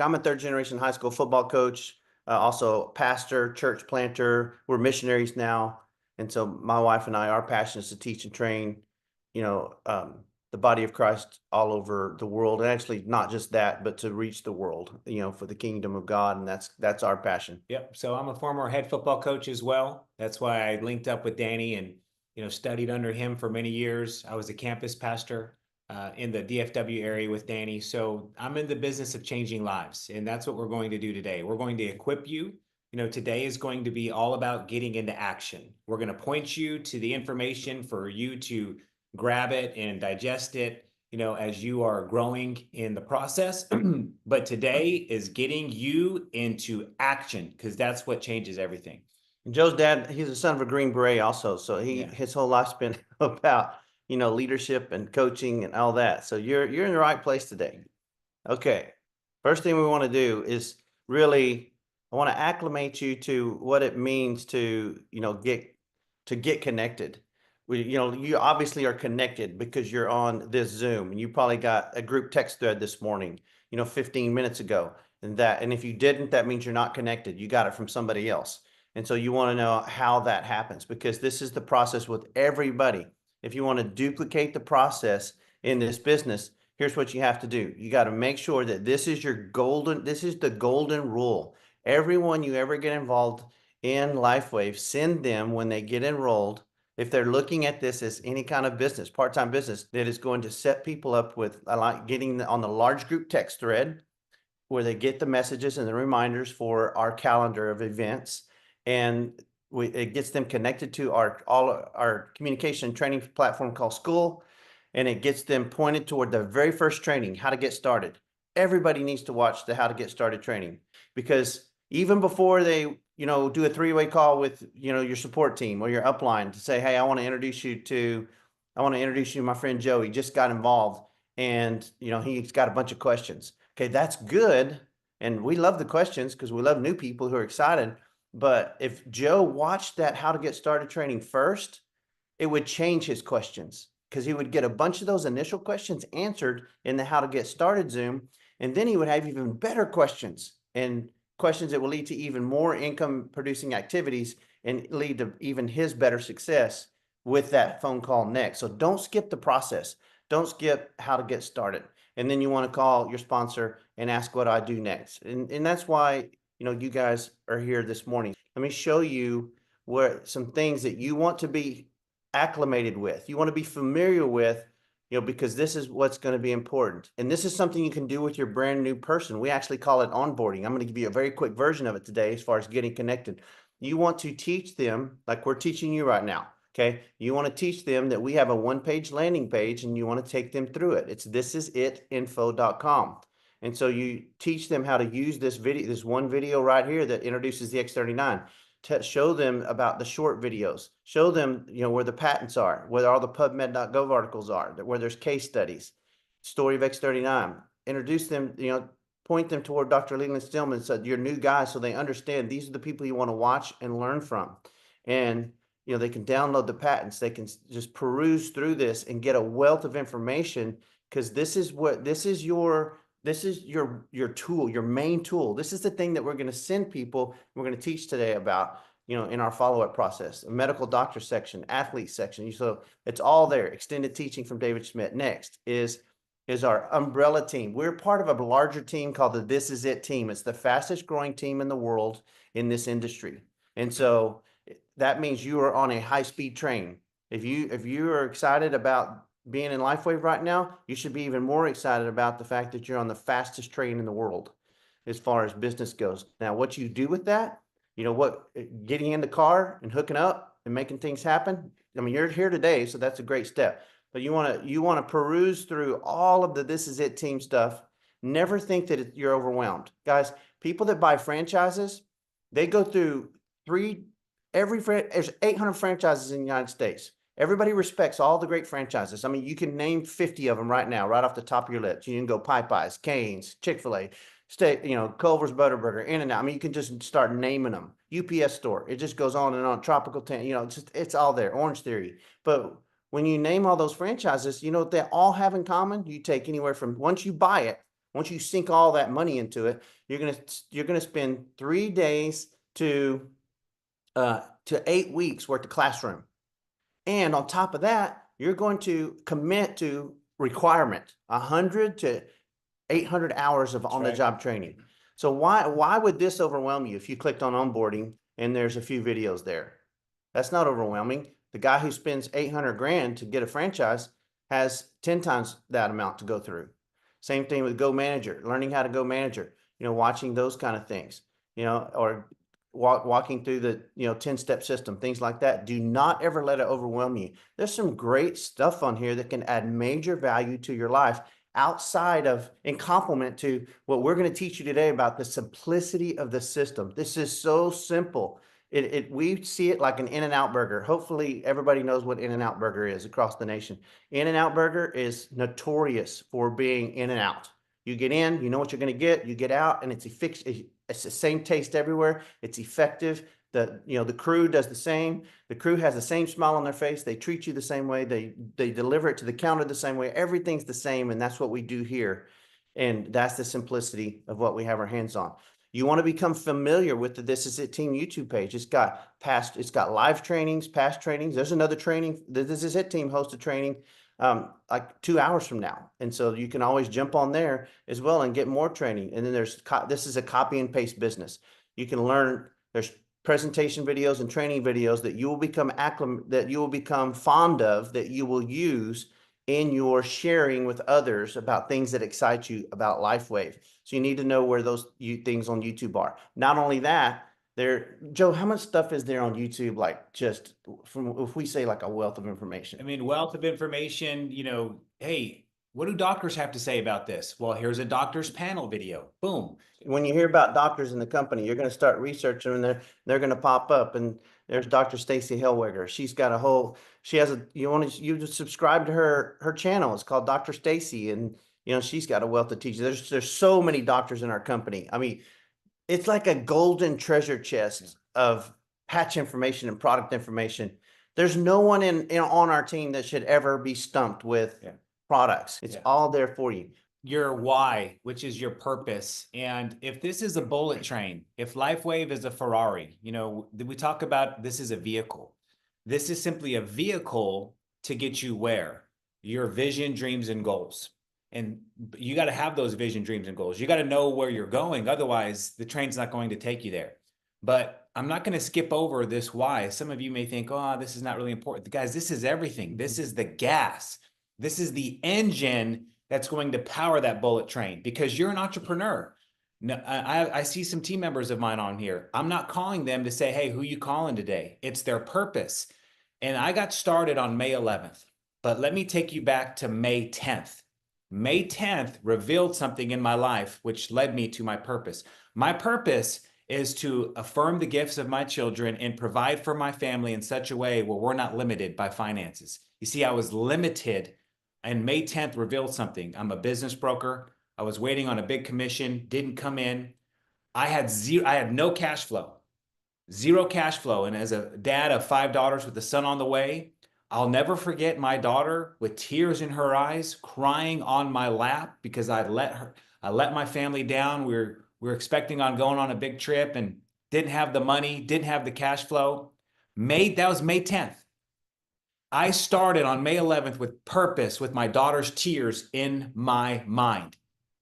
I'm a third generation high school football coach, also pastor, church planter. We're missionaries now. And so my wife and I, our passion is to teach and train, you know, um, the body of Christ all over the world. And actually not just that, but to reach the world, for the kingdom of God. And that's our passion. Yep. So I'm a former head football coach as well. That's why I linked up with Danny and studied under him for many years. I was a campus pastor in the DFW area with Danny. So I'm in the business of changing lives, and that's what we're going to do today. We're going to equip you. Today is going to be all about getting into action. We're going to point you to the information for you to grab it and digest it, as you are growing in the process. But today is getting you into action, because that's what changes everything. And Joe's dad, he's the son of a Green Beret also. So Yeah. his whole life's been about, leadership and coaching and all that. So you're in the right place today. Okay. First thing we want to do is really, I want to acclimate you to what it means to, get connected. You obviously are connected because you're on this Zoom, and you probably got a group text thread this morning, 15 minutes ago. And if you didn't, that means you're not connected. You got it from somebody else. And so you want to know how that happens, because this is the process with everybody. If you want to duplicate the process in this business, here's what you have to do. You got to make sure that this is the golden rule. Everyone you ever get involved in LifeWave, send them when they get enrolled. If they're looking at this as any kind of business, part-time business, that is going to set people up with like getting on the large group text thread where they get the messages and the reminders for our calendar of events. And it gets them connected to all our communication training platform called School. And it gets them pointed toward the very first training, how to get started. Everybody needs to watch the how to get started training, because even before they, do a three-way call with, your support team or your upline to say, hey, I want to introduce you to my friend Joe. He just got involved, and, he's got a bunch of questions. Okay, that's good. And we love the questions because we love new people who are excited. But if Joe watched that how to get started training first, it would change his questions, because he would get a bunch of those initial questions answered in the how to get started Zoom. And then he would have even better questions, and questions that will lead to even more income producing activities and lead to even his better success with that phone call next. So don't skip the process. Don't skip how to get started. And then you want to call your sponsor and ask, what do I do next? And that's why, you guys are here this morning. Let me show you some things that you want to be acclimated with, you want to be familiar with, because this is what's going to be important. And this is something you can do with your brand new person. We actually call it onboarding. I'm going to give you a very quick version of it today as far as getting connected. You want to teach them like we're teaching you right now. Okay. You want to teach them that we have a one-page landing page, and you want to take them through it. It's thisisitinfo.com. And so you teach them how to use this one video right here that introduces the X39. Show them about the short videos, show them, where the patents are, where all the PubMed.gov articles are, where there's case studies, story of X39, introduce them, point them toward Dr. Leland Stillman, so your new guys, so they understand these are the people you want to watch and learn from. And, they can download the patents, they can just peruse through this and get a wealth of information, because this is your tool, your main tool. This is the thing that we're going to send people. We're going to teach today about, in our follow-up process, a medical doctor section, athlete section. So it's all there. Extended teaching from David Schmidt. Next is our umbrella team. We're part of a larger team called the This Is It team. It's the fastest growing team in the world in this industry. And so that means you are on a high-speed train. If you are excited about being in LifeWave right now, you should be even more excited about the fact that you're on the fastest train in the world as far as business goes. Now, what you do with that, getting in the car and hooking up and making things happen. I mean, you're here today, so that's a great step. But you want to peruse through all of the This Is It team stuff. Never think that you're overwhelmed. Guys, people that buy franchises, they go through there's 800 franchises in the United States. Everybody respects all the great franchises. I mean, you can name 50 of them right now, right off the top of your lips. You can go Popeyes, Cane's, Chick-fil-A, Culver's Butterburger, In-N-Out. I mean, you can just start naming them. UPS Store. It just goes on and on. Tropical 10, it's all there. Orange Theory. But when you name all those franchises, what they all have in common? You take anywhere from, once you buy it, Once you sink all that money into it, you're gonna spend 3 days to 8 weeks worth of classroom. And on top of that, you're going to commit to requirement 100 to 800 hours of on-the-job training. So why would this overwhelm you if you clicked on onboarding and there's a few videos there? That's not overwhelming. The guy who spends 800 grand to get a franchise has 10 times that amount to go through. Same thing with Go Manager, learning how to Go Manager, watching those kind of things, or walking through the 10-step system, things like that. Do not ever let it overwhelm you. There's some great stuff on here that can add major value to your life outside of, in complement to what we're going to teach you today about the simplicity of the system. This is so simple. We see it like an In-N-Out burger. Hopefully everybody knows what In-N-Out burger is across the nation. In-N-Out burger is notorious for being in and out. You get in, you know what you're going to get, you get out, and it's the same taste everywhere. It's effective. The crew does the same. The crew has the same smile on their face. They treat you the same way. They deliver it to the counter the same way. Everything's the same, and that's what we do here. And that's the simplicity of what we have our hands on. You want to become familiar with the This Is It Team YouTube page. It's got live trainings, past trainings. There's another training. The This Is It Team hosts a training like 2 hours from now. And so you can always jump on there as well and get more training. And then this is a copy and paste business. You can learn, there's presentation videos and training videos that you will become fond of, that you will use in your sharing with others about things that excite you about LifeWave. So you need to know where those things on YouTube are. Not only that, Joe, how much stuff is there on YouTube? Like, just from, if we say like a wealth of information. I mean, wealth of information, hey, what do doctors have to say about this? Well, here's a doctor's panel video. Boom. When you hear about doctors in the company, you're going to start researching and they're going to pop up. And there's Dr. Stacy Hellweger. She's got a whole, you subscribe to her channel. It's called Dr. Stacy. And, she's got a wealth of teaching. There's so many doctors in our company. I mean, it's like a golden treasure chest of patch information and product information. There's no one on our team that should ever be stumped with products. It's all there for you. Your why, which is your purpose. And if this is a bullet train, if LifeWave is a Ferrari, we talk about this is a vehicle. This is simply a vehicle to get you where? Your vision, dreams, and goals. And you got to have those vision, dreams, and goals. You got to know where you're going. Otherwise, the train's not going to take you there. But I'm not going to skip over this why. Some of you may think, oh, this is not really important. Guys, this is everything. This is the gas. This is the engine that's going to power that bullet train, because you're an entrepreneur. Now, I see some team members of mine on here. I'm not calling them to say, hey, who you calling today? It's their purpose. And I got started on May 11th, but let me take you back to May 10th. May 10th revealed something in my life, which led me to my purpose. My purpose is to affirm the gifts of my children and provide for my family in such a way where we're not limited by finances. You see, I was limited, and May 10th revealed something. I'm a business broker. I was waiting on a big commission, didn't come in. I had no cash flow, zero cash flow. And as a dad of 5 daughters with a son on the way, I'll never forget my daughter with tears in her eyes, crying on my lap because I let my family down. We were expecting on going on a big trip and didn't have the money, didn't have the cash flow. That was May 10th. I started on May 11th with purpose, with my daughter's tears in my mind,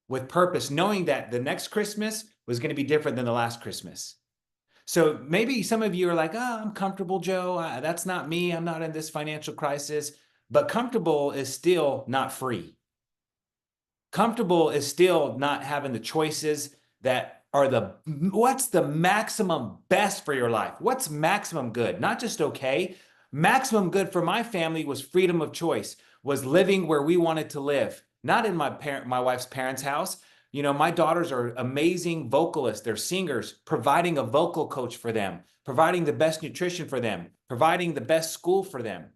with purpose, knowing that the next Christmas was going to be different than the last Christmas. So maybe some of you are like, oh, I'm comfortable, Joe. That's not me. I'm not in this financial crisis. But comfortable is still not free. Comfortable is still not having the choices that are what's the maximum best for your life? What's maximum good? Not just okay. Maximum good for my family was freedom of choice, was living where we wanted to live, not in my wife's parents' house. My daughters are amazing vocalists. They're singers, providing a vocal coach for them, providing the best nutrition for them, providing the best school for them.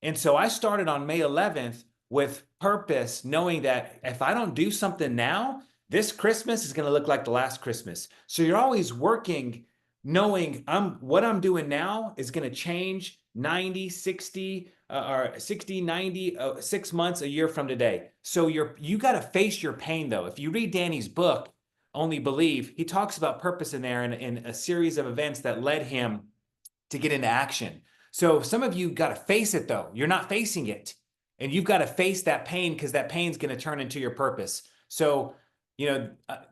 And so I started on May 11th with purpose, knowing that if I don't do something now, this Christmas is going to look like the last Christmas. So you're always working, knowing what I'm doing now is going to change 90, 60, or 60, 90, 6 months, a year from today. So you got to face your pain though. If you read Danny's book, Only Believe, he talks about purpose in there in a series of events that led him to get into action. So some of you got to face it though. You're not facing it. And you've got to face that pain because that pain's going to turn into your purpose. So,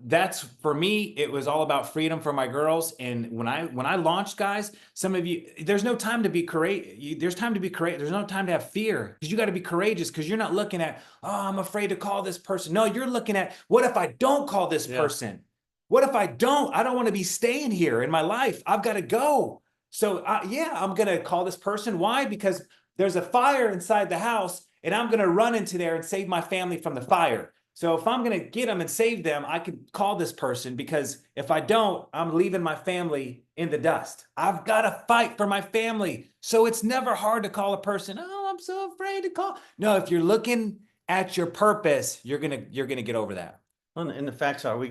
that's for me, it was all about freedom for my girls. And when I launched, guys, some of you, there's no time to be courageous. There's time to be courageous. There's no time to have fear because you got to be courageous because you're not looking at, oh, I'm afraid to call this person. No, you're looking at, what if I don't call this person? What if I don't? I don't want to be staying here in my life. I've got to go. So yeah, I'm going to call this person. Why? Because there's a fire inside the house and I'm going to run into there and save my family from the fire. So if I'm going to get them and save them, I can call this person because if I don't, I'm leaving my family in the dust. I've got to fight for my family. So it's never hard to call a person. Oh, I'm so afraid to call. No, if you're looking at your purpose, you're going to get over that. Well, and the facts are,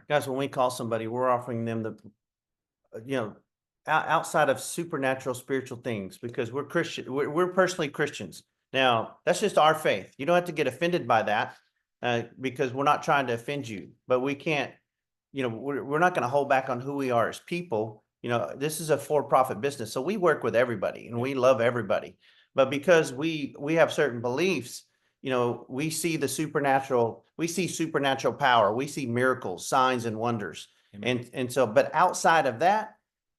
guys, when we call somebody, we're offering them outside of supernatural spiritual things because we're Christian. We're personally Christians. Now, that's just our faith. You don't have to get offended by that. Because we're not trying to offend you, but we can't, we're not going to hold back on who we are as people. This is a for-profit business, so we work with everybody and we love everybody. But because we have certain beliefs, we see supernatural power, we see miracles, signs, and wonders. Amen. And so, but outside of that,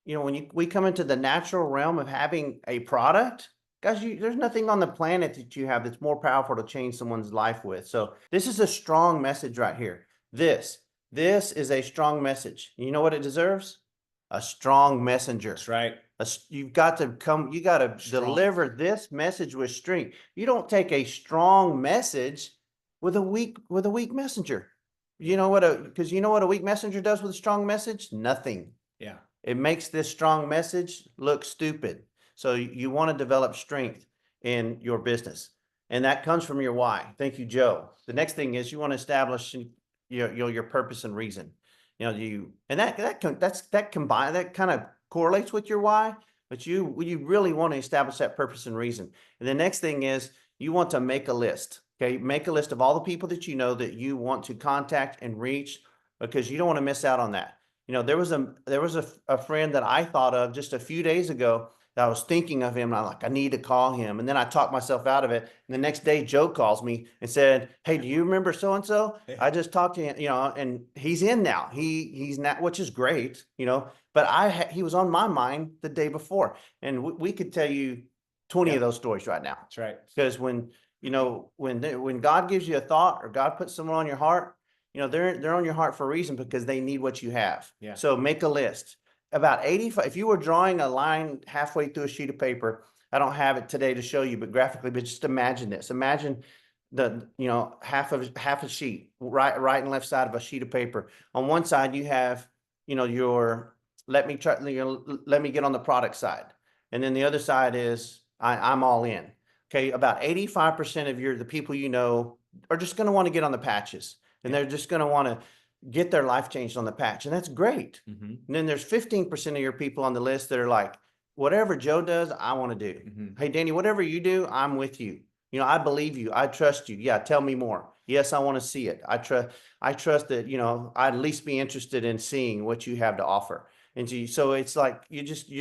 when we come into the natural realm of having a product. Guys, there's nothing on the planet that you have that's more powerful to change someone's life with. So this is a strong message right here. This is a strong message. You know what it deserves? A strong messenger. That's right. You got to deliver this message with strength. You don't take a strong message with a weak messenger. Because you know what a weak messenger does with a strong message? Nothing. Yeah. It makes this strong message look stupid. So you want to develop strength in your business, and that comes from your why. Thank you, Joe. The next thing is you want to establish your purpose and reason. That kind of correlates with your why, but you really want to establish that purpose and reason. And the next thing is you want to make a list. Okay, make a list of all the people that you know that you want to contact and reach because you don't want to miss out on that. There was a friend that I thought of just a few days ago. I was thinking of him, and I'm like, I need to call him. And then I talked myself out of it. And the next day, Joe calls me and said, hey, do you remember so-and-so? I just talked to him, and he's in now. He's not, which is great, but he was on my mind the day before. And we could tell you 20 of those stories right now. That's right. Because when God gives you a thought or God puts someone on your heart, they're on your heart for a reason because they need what you have. Yeah. So make a list. About 85, if you were drawing a line halfway through a sheet of paper, I don't have it today to show you, but graphically, but just imagine this. Imagine half a sheet, right and left side of a sheet of paper. On one side, you have, your, let me get on the product side. And then the other side is, I'm all in. Okay. About 85% of the people are just going to want to get on the patches, and they're just going to want to get their life changed on the patch. And that's great. Mm-hmm. And then there's 15% of your people on the list that are like, whatever Joe does, I want to do. Mm-hmm. Hey, Danny, whatever you do, I'm with you. I believe you. I trust you. Yeah. Tell me more. Yes. I want to see it. I trust that, I'd at least be interested in seeing what you have to offer. And so it's like,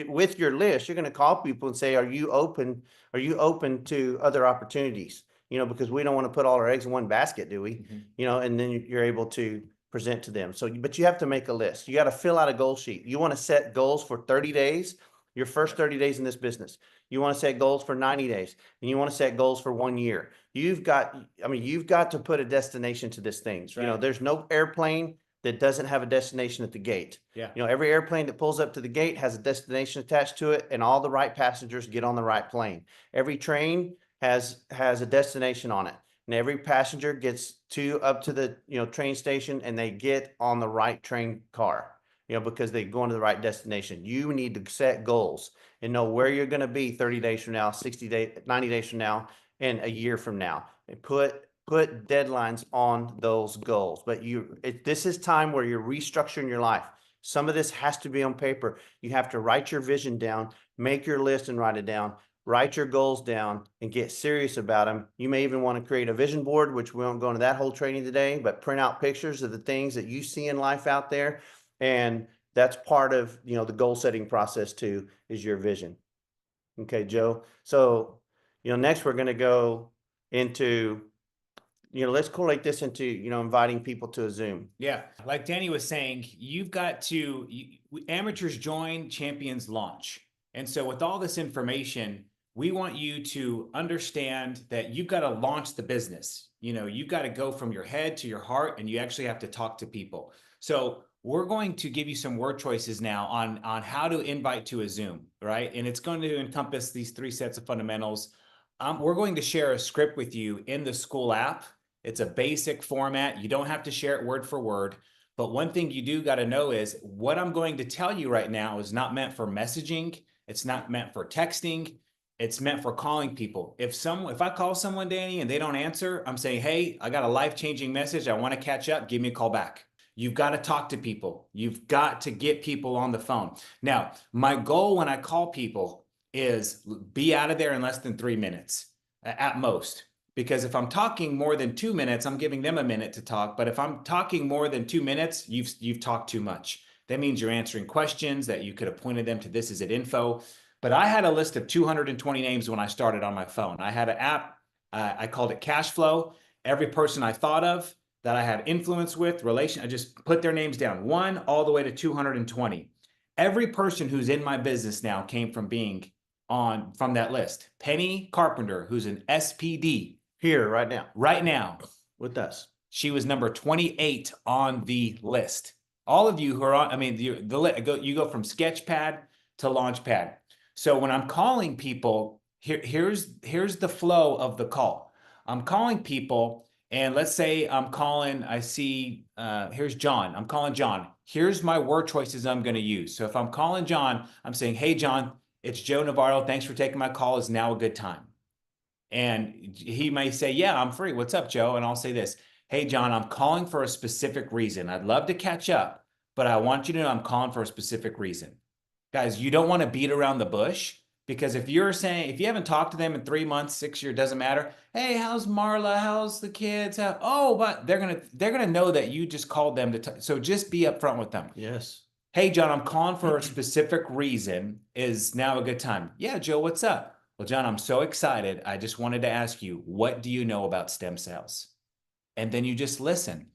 with your list, you're going to call people and say, are you open to other opportunities? Because we don't want to put all our eggs in one basket, do we? Mm-hmm. And then you're able to present to them. So, but you have to make a list. You got to fill out a goal sheet. You want to set goals for 30 days, your first 30 days in this business. You want to set goals for 90 days, and you want to set goals for 1 year. You've got to put a destination to this thing. Right. There's no airplane that doesn't have a destination at the gate. Yeah. Every airplane that pulls up to the gate has a destination attached to it, and all the right passengers get on the right plane. Every train has a destination on it. And every passenger gets up to the train station, and they get on the right train car, because they're going to the right destination. You need to set goals and know where you're going to be 30 days from now, 60 days, 90 days from now, and a year from now. And put deadlines on those goals. But this is time where you're restructuring your life. Some of this has to be on paper. You have to write your vision down, make your list and write it down, write your goals down and get serious about them. You may even want to create a vision board, which we won't go into that whole training today, but print out pictures of the things that you see in life out there. And that's part of, the goal setting process too, is your vision. Okay, Joe. So, next we're going to go into, let's correlate this into, inviting people to a Zoom. Yeah. Like Danny was saying, you've got to, amateurs join, champions launch. And so with all this information, we want you to understand that you've got to launch the business. You've got to go from your head to your heart, and you actually have to talk to people. So we're going to give you some word choices now on how to invite to a Zoom, right? And it's going to encompass these 3 sets of fundamentals. We're going to share a script with you in the school app. It's a basic format. You don't have to share it word for word. But one thing you do got to know is what I'm going to tell you right now is not meant for messaging. It's not meant for texting. It's meant for calling people. If I call someone, Danny, and they don't answer, I'm saying, hey, I got a life-changing message. I want to catch up. Give me a call back. You've got to talk to people. You've got to get people on the phone. Now, my goal when I call people is be out of there in less than 3 minutes at most. Because if I'm talking more than 2 minutes, I'm giving them a minute to talk. But if I'm talking more than 2 minutes, you've talked too much. That means you're answering questions that you could have pointed them to this is it info. But I had a list of 220 names when I started on my phone. I had an app. I called it Cash Flow. Every person I thought of that I had influence with, I just put their names down, 1 all the way to 220. Every person who's in my business now came from being from that list. Penny Carpenter, who's an SPD. Here, right now, with us. She was number 28 on the list. All of you who are on, you go from Sketchpad to Launchpad. So when I'm calling people, here's the flow of the call. I'm calling people, and let's say here's John. I'm calling John. Here's my word choices I'm going to use. So if I'm calling John, I'm saying, hey, John, it's Joe Navarro. Thanks for taking my call. Is now a good time? And he may say, yeah, I'm free. What's up, Joe? And I'll say this, hey, John, I'm calling for a specific reason. I'd love to catch up, but I want you to know I'm calling for a specific reason. Guys, you don't want to beat around the bush, because if you haven't talked to them in 3 months, 6 years, doesn't matter. Hey, how's Marla? How's the kids? But they're going to know that you just called them so just be upfront with them. Yes. Hey, John, I'm calling for a specific reason. Is now a good time? Yeah, Joe, what's up? Well, John, I'm so excited. I just wanted to ask you, what do you know about stem cells? And then you just listen.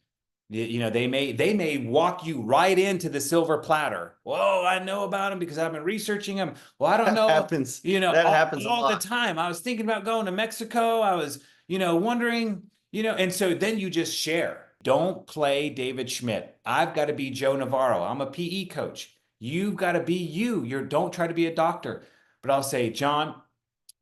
They may walk you right into the silver platter. Whoa, I know about them because I've been researching them. Well, I don't know. That happens. That happens all the time. I was thinking about going to Mexico. I was, wondering, and so then you just share. Don't play David Schmidt. I've got to be Joe Navarro. I'm a PE coach. You've got to be you. Don't try to be a doctor. But I'll say, John,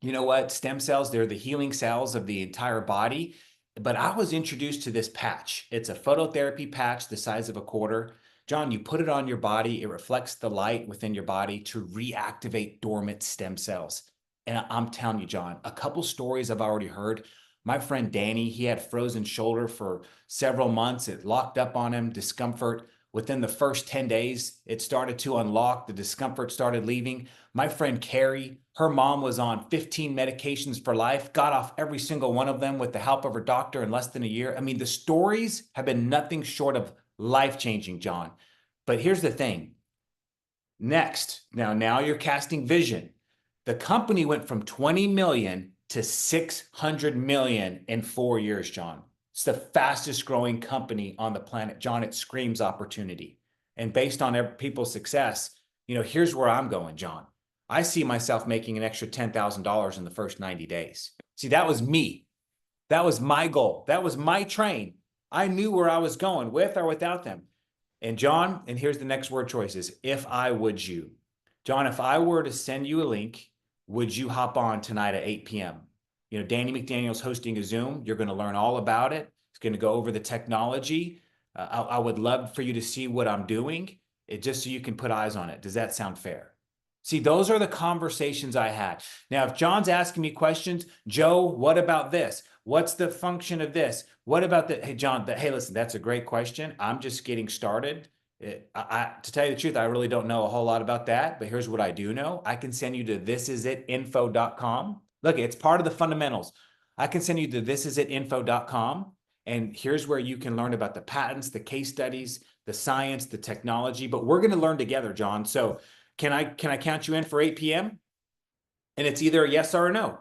you know what? Stem cells, they're the healing cells of the entire body. But I was introduced to this patch. It's a phototherapy patch the size of a quarter. John, you put it on your body. It reflects the light within your body to reactivate dormant stem cells. And I'm telling you, John, a couple stories I've already heard. My friend Danny, he had frozen shoulder for several months. It locked up on him, discomfort. Within the first 10 days, it started to unlock. The discomfort started leaving. My friend Carrie, her mom was on 15 medications for life, got off every single one of them with the help of her doctor in less than a year. The stories have been nothing short of life-changing, John. But here's the thing. Next, now you're casting vision. The company went from 20 million to 600 million in 4 years, John. It's the fastest growing company on the planet. John, it screams opportunity. And based on people's success, here's where I'm going, John. I see myself making an extra $10,000 in the first 90 days. See, that was me. That was my goal. That was my train. I knew where I was going with or without them. And John, and here's the next word choices. If I would you. John, if I were to send you a link, would you hop on tonight at 8 p.m.? Danny McDaniel's hosting a Zoom. You're going to learn all about it. It's going to go over the technology. I would love for you to see what I'm doing, just so you can put eyes on it. Does that sound fair? See, those are the conversations I had. Now, if John's asking me questions, Joe, what about this? What's the function of this? What about that? Hey, John, hey, listen, that's a great question. I'm just getting started. To tell you the truth, I really don't know a whole lot about that, but here's what I do know. I can send you to thisisitinfo.com. Look, it's part of the fundamentals. I can send you to thisisitinfo.com, and here's where you can learn about the patents, the case studies, the science, the technology, but we're going to learn together, John. So can I count you in for 8 p.m.? And it's either a yes or a no.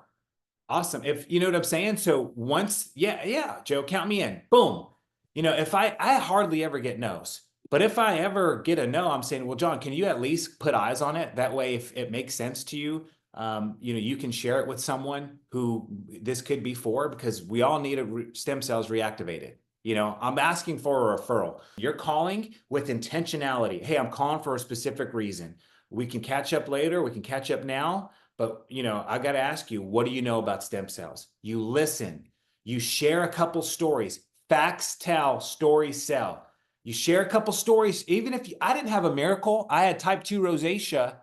Awesome. If you know what I'm saying. So once, yeah, Joe, count me in. Boom. You know, if I hardly ever get no's, but if I ever get a no, I'm saying, well, John, can you at least put eyes on it? That way, if it makes sense to you, you know, you can share it with someone who this could be for, because we all need stem cells reactivated. You know, I'm asking for a referral. You're calling with intentionality. Hey, I'm calling for a specific reason. We can catch up later. We can catch up now. But, you know, I got to ask you, what do you know about stem cells? You listen, you share a couple stories. Facts tell, stories sell. You share a couple stories. Even if I didn't have a miracle, I had type 2 rosacea,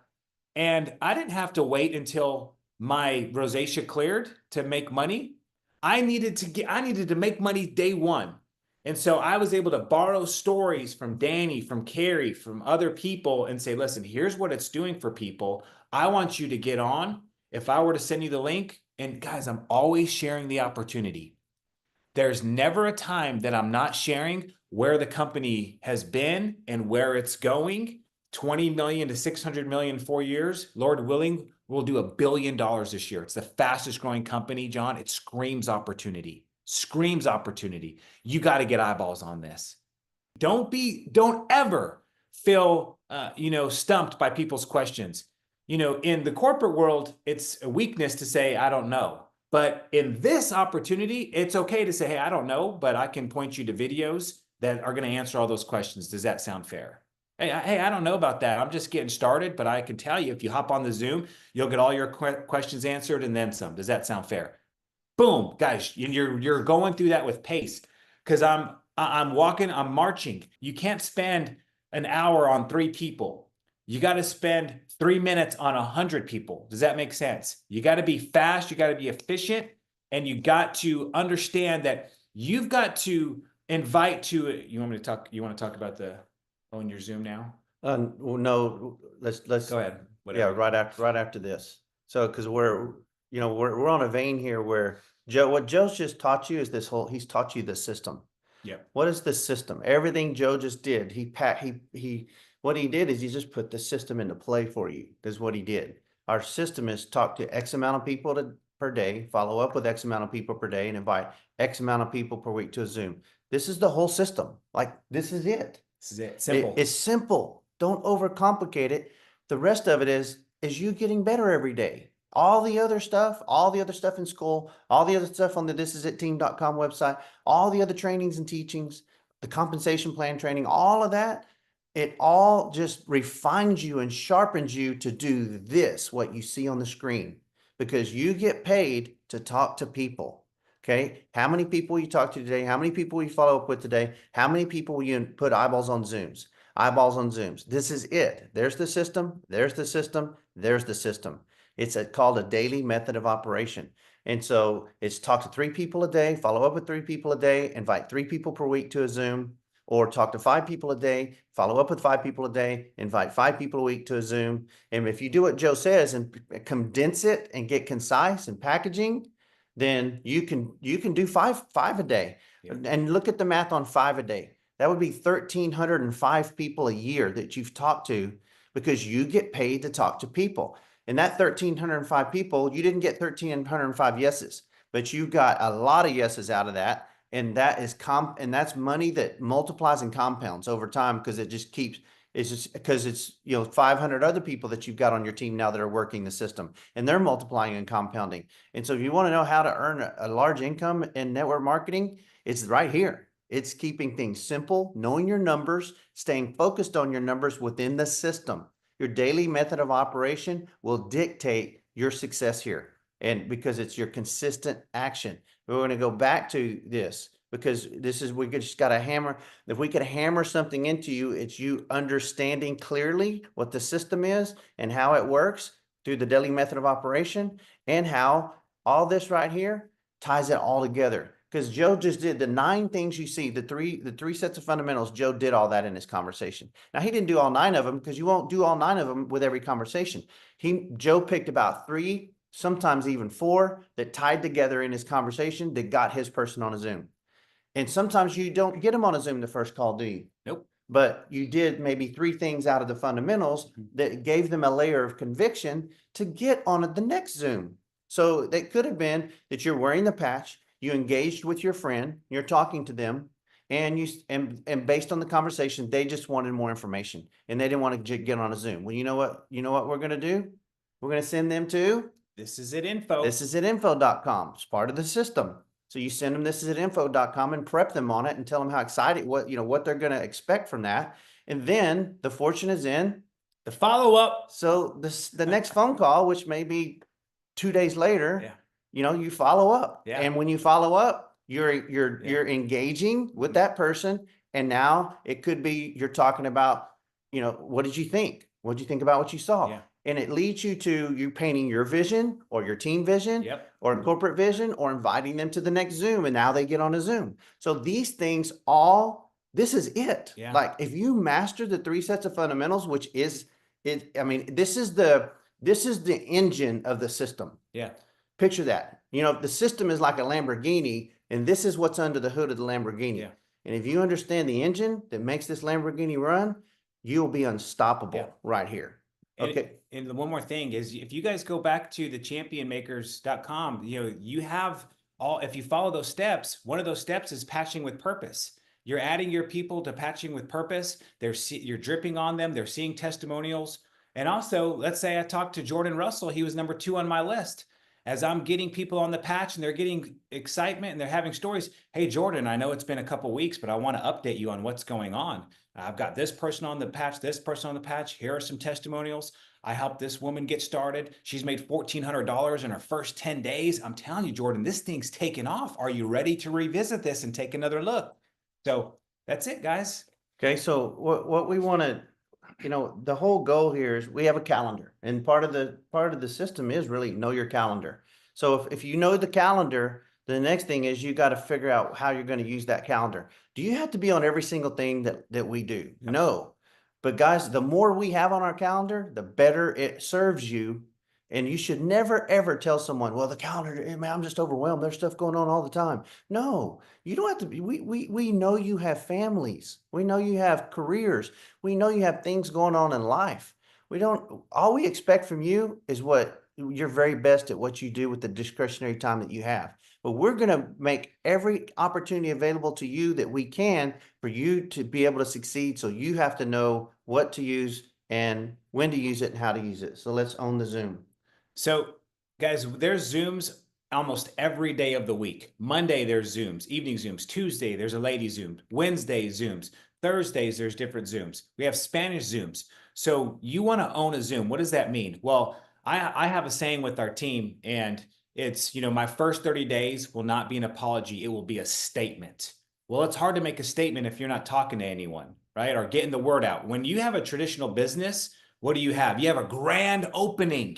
and I didn't have to wait until my rosacea cleared to make money. I needed to make money day one. And so I was able to borrow stories from Danny, from Carrie, from other people and say, listen, here's what it's doing for people. I want you to get on. If I were to send you the link, and guys, I'm always sharing the opportunity. There's never a time that I'm not sharing where the company has been and where it's going. 20 million to 600 million in 4 years. Lord willing, we'll do $1 billion this year. It's the fastest growing company, John. It screams opportunity. Screams opportunity. You got to get eyeballs on this. Don't ever feel, stumped by people's questions. You know, in the corporate world, it's a weakness to say, I don't know. But in this opportunity, it's okay to say, hey, I don't know, but I can point you to videos that are going to answer all those questions. Does that sound fair? Hey, I don't know about that. I'm just getting started, but I can tell you, if you hop on the Zoom, you'll get all your questions answered and then some. Does that sound fair? Boom, guys, you're going through that with pace, because I'm marching. You can't spend an hour on 3 people. You got to spend 3 minutes on 100 people. Does that make sense? You got to be fast, you got to be efficient, and you got to understand that you've got to invite to it. You want to talk about on your Zoom now? Well, no, let's Go ahead. Yeah, right after this. So, because we're on a vein here where what Joe's just taught you is he's taught you the system. Yep. What is the system? Everything Joe just did, what he did is he just put the system into play for you. That's what he did. Our system is talk to X amount of people per day, follow up with X amount of people per day, and invite X amount of people per week to a Zoom. This is the whole system. Like, this is it. This is it. Simple. It's simple. Don't overcomplicate it. The rest of it is you getting better every day. All the other stuff in school, all the other stuff on the thisisitteam.com website, all the other trainings and teachings, the compensation plan training, all of that, it all just refines you and sharpens you to do this, what you see on the screen, because you get paid to talk to people. Okay. How many people you talk to today? How many people you follow up with today? How many people will you put eyeballs on Zooms? Eyeballs on Zooms. This is it. There's the system. There's the system. There's the system. It's called a daily method of operation. And so it's talk to 3 people a day, follow up with 3 people a day, invite 3 people per week to a Zoom, or talk to 5 people a day, follow up with 5 people a day, invite 5 people a week to a Zoom. And if you do what Joe says and condense it and get concise and packaging, then you can do five a day. Yeah. And look at the math on 5 a day. That would be 1,305 people a year that you've talked to, because you get paid to talk to people. And that 1,305 people, you didn't get 1,305 yeses, but you got a lot of yeses out of that. And that is and that's money that multiplies and compounds over time, because it's just because it's 500 other people that you've got on your team now that are working the system, and they're multiplying and compounding. And so if you want to know how to earn a large income in network marketing, it's right here. It's keeping things simple, knowing your numbers, staying focused on your numbers within the system. Your daily method of operation will dictate your success here. And because it's your consistent action. We're going to go back to this, because we just got to hammer. If we could hammer something into you, it's you understanding clearly what the system is and how it works through the daily method of operation, and how all this right here ties it all together. because Joe just did the 9 things you see, the three sets of fundamentals. Joe did all that in his conversation. Now he didn't do all 9 of them because you won't do all 9 of them with every conversation. Joe picked about 3, sometimes even 4 that tied together in his conversation that got his person on a Zoom. And sometimes you don't get them on a Zoom the first call, do you? Nope. But you did maybe 3 things out of the fundamentals that gave them a layer of conviction to get on the next Zoom. So that could have been that you're wearing the patch, you engaged with your friend, you're talking to them, and and based on the conversation, they just wanted more information and they didn't want to get on a Zoom. Well, you know what we're going to do? We're going to send them to This is it info. thisisit.info.com. It's part of the system. So you send them thisisit.info.com and prep them on it and tell them how excited, what they're going to expect from that. And then the fortune is in The follow-up. so the next phone call, which may be 2 days later, Yeah. you follow up. Yeah. And when you follow up, you're Yeah. engaging with that person. And now it could be, you're talking about, what did you think? What did you think about what you saw? Yeah. And it leads you to you painting your vision or your team vision Yep. or corporate vision or inviting them to the next Zoom. And now they get on a Zoom. So these things this is it. Yeah. Like if you master the 3 sets of fundamentals, which is it, I mean, this is the engine of the system. Yeah. Picture that. The system is like a Lamborghini, and this is what's under the hood of the Lamborghini. Yeah. And if you understand the engine that makes this Lamborghini run, you'll be unstoppable Yeah. right here. And, Okay. and the one more thing is, if you guys go back to the championmakers.com, you have if you follow those steps, one of those steps is patching with purpose. You're adding your people to patching with purpose. You're dripping on them. They're seeing testimonials. And also, let's say I talked to Jordan Russell. He was number 2 on my list. As I'm getting people on the patch and they're getting excitement and they're having stories. Hey, Jordan, I know it's been a couple weeks, but I want to update you on what's going on. I've got this person on the patch, this person on the patch. Here are some testimonials. I helped this woman get started. She's made $1,400 in her first 10 days. I'm telling you, Jordan, this thing's taken off. Are you ready to revisit this and take another look? So that's it, guys. Okay. So what we want to, the whole goal here is we have a calendar, and part of the system is really know your calendar. So if you know the calendar, the next thing is you got to figure out how you're going to use that calendar. Do you have to be on every single thing that we do? No. But guys, the more we have on our calendar, the better it serves you. And you should never, ever tell someone, well, the calendar, man, I'm just overwhelmed. There's stuff going on all the time. No, you don't have to be. We know you have families. We know you have careers. We know you have things going on in life. All we expect from you is what you're very best at what you do with the discretionary time that you have. But we're going to make every opportunity available to you that we can for you to be able to succeed. So you have to know what to use and when to use it and how to use it. So let's own the Zoom. So, guys, there's Zooms almost every day of the week. Monday, there's Zooms, evening Zooms. Tuesday, there's a lady Zoom. Wednesday, Zooms. Thursdays, there's different Zooms. We have Spanish Zooms. So you want to own a Zoom. What does that mean? Well, I have a saying with our team, and it's, my first 30 days will not be an apology. It will be a statement. Well, it's hard to make a statement if you're not talking to anyone, right? Or getting the word out. When you have a traditional business, what do you have? You have a grand opening.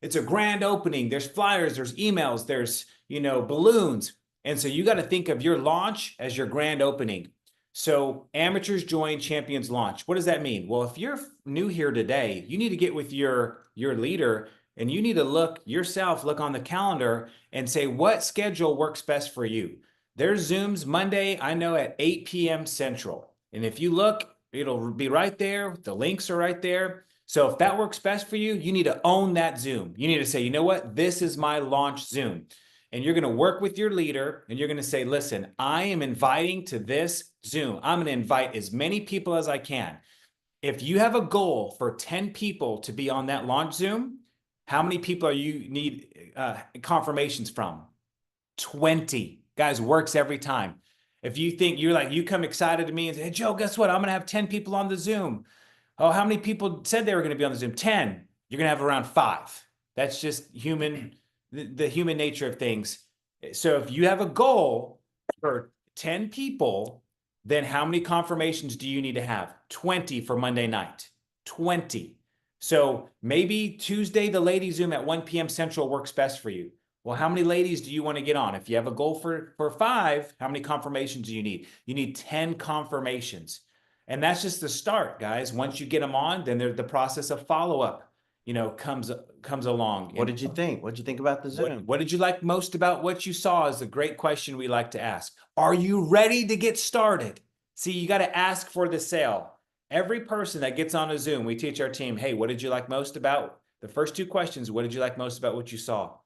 It's a grand opening. There's flyers, there's emails, there's, balloons. And so you got to think of your launch as your grand opening. So amateurs join, champions launch. What does that mean? Well, if you're new here today, you need to get with your leader, and you need to look on the calendar and say, what schedule works best for you? There's Zooms Monday, I know, at 8 p.m. Central. And if you look, it'll be right there. The links are right there. So if that works best for you, you need to own that Zoom. You need to say, you know what? This is my launch Zoom. And you're going to work with your leader, and you're going to say, listen, I am inviting to this Zoom. I'm going to invite as many people as I can. If you have a goal for 10 people to be on that launch Zoom, how many people are you need confirmations from? 20. Guys, works every time. If you think you come excited to me and say, hey, Joe, guess what? I'm going to have 10 people on the Zoom. Oh, how many people said they were going to be on the Zoom? 10. You're going to have around 5. That's just the human nature of things. So if you have a goal for 10 people, then how many confirmations do you need to have? 20 for Monday night. 20. So maybe Tuesday, the lady Zoom at 1 p.m. Central works best for you. Well, how many ladies do you want to get on? If you have a goal for 5, how many confirmations do you need? You need 10 confirmations. And that's just the start, guys. Once you get them on, then the process of follow-up, comes along. What did you think? What did you think about the Zoom? What did you like most about what you saw is a great question we like to ask. Are you ready to get started? See, you got to ask for the sale. Every person that gets on a Zoom, we teach our team, hey, what did you like most about the first 2 questions? What did you like most about what you saw?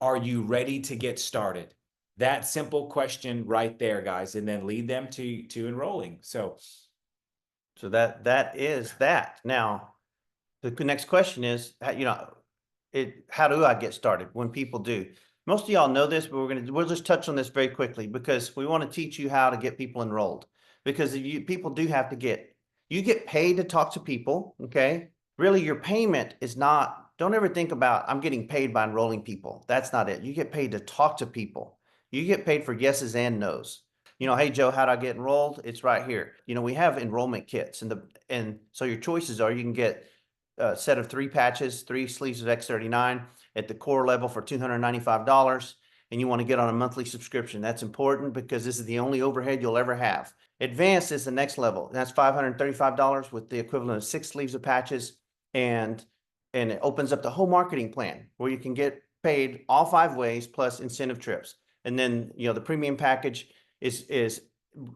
Are you ready to get started? That simple question right there, guys, and then lead them to enrolling. So that is that. Now, the next question is, how do I get started when people do? Most of y'all know this, but we'll just touch on this very quickly because we want to teach you how to get people enrolled. Because people do have to you get paid to talk to people, okay? Really, your payment is not, don't ever think about, I'm getting paid by enrolling people. That's not it. You get paid to talk to people. You get paid for yeses and nos. Hey, Joe, how do I get enrolled? It's right here. We have enrollment kits and so your choices are, you can get a set of 3 patches, 3 sleeves of X39 at the core level for $295. And you want to get on a monthly subscription. That's important because this is the only overhead you'll ever have. Advanced is the next level. That's $535 with the equivalent of 6 sleeves of patches. And it opens up the whole marketing plan where you can get paid all 5 ways plus incentive trips. And then, the premium package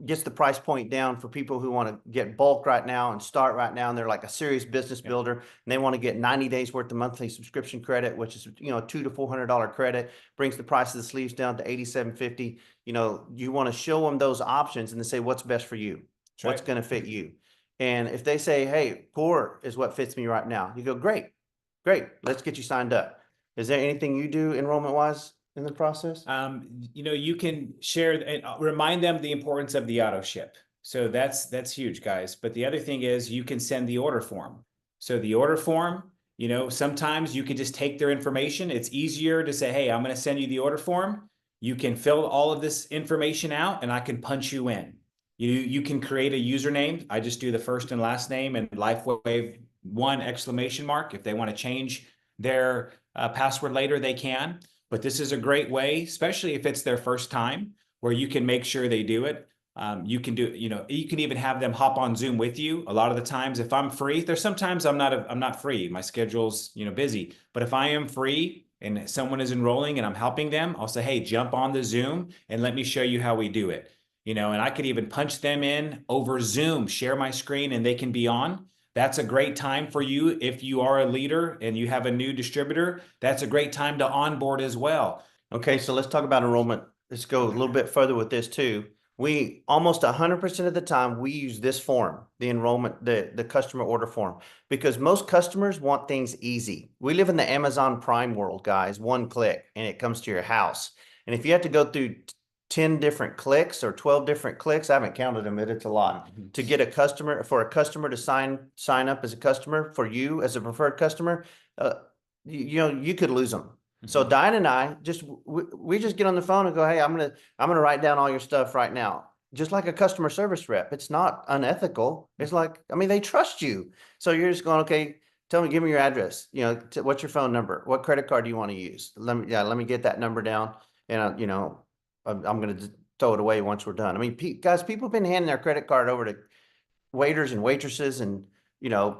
gets the price point down for people who want to get bulk right now and start right now. And they're like a serious business builder and they want to get 90 days worth of monthly subscription credit, which is, $200 to $400 credit, brings the price of the sleeves down to $87.50. You want to show them those options and then say, what's best for you? What's going to fit you? And if they say, hey, core is what fits me right now, you go, great, let's get you signed up. Is there anything you do enrollment wise in the process? You can share and remind them the importance of the auto ship. So that's huge, guys. But the other thing is you can send the order form. So the order form, sometimes you can just take their information. It's easier to say, hey, I'm going to send you the order form. You can fill all of this information out and I can punch you in. You can create a username. I just do the first and last name and LifeWave 1 exclamation mark. If they want to change their password later, they can. But this is a great way, especially if it's their first time, where you can make sure they do it. You can even have them hop on Zoom with you. A lot of the times, if I'm free, there's sometimes I'm not free. My schedule's busy. But if I am free and someone is enrolling and I'm helping them, I'll say, hey, jump on the Zoom and let me show you how we do it. And I could even punch them in over Zoom, share my screen, and they can be on. That's a great time for you. If you are a leader and you have a new distributor, that's a great time to onboard as well. Okay, so let's talk about enrollment. Let's go a little bit further with this too. We almost 100% of the time we use this form, the enrollment, the customer order form, because most customers want things easy. We live in the Amazon Prime world, guys. 1 click and it comes to your house. And if you have to go through 10 different clicks or 12 different clicks, I haven't counted them, but it's a lot, to get a customer to sign up as a customer for you as a preferred customer, you could lose them. So Diane and I we just get on the phone and go, hey, I'm gonna write down all your stuff right now. Just like a customer service rep. It's not unethical. It's like, they trust you. So you're just going, okay, give me your address. What's your phone number? What credit card do you want to use? Let me get that number down. And I'm going to throw it away once we're done. Guys, people have been handing their credit card over to waiters and waitresses and,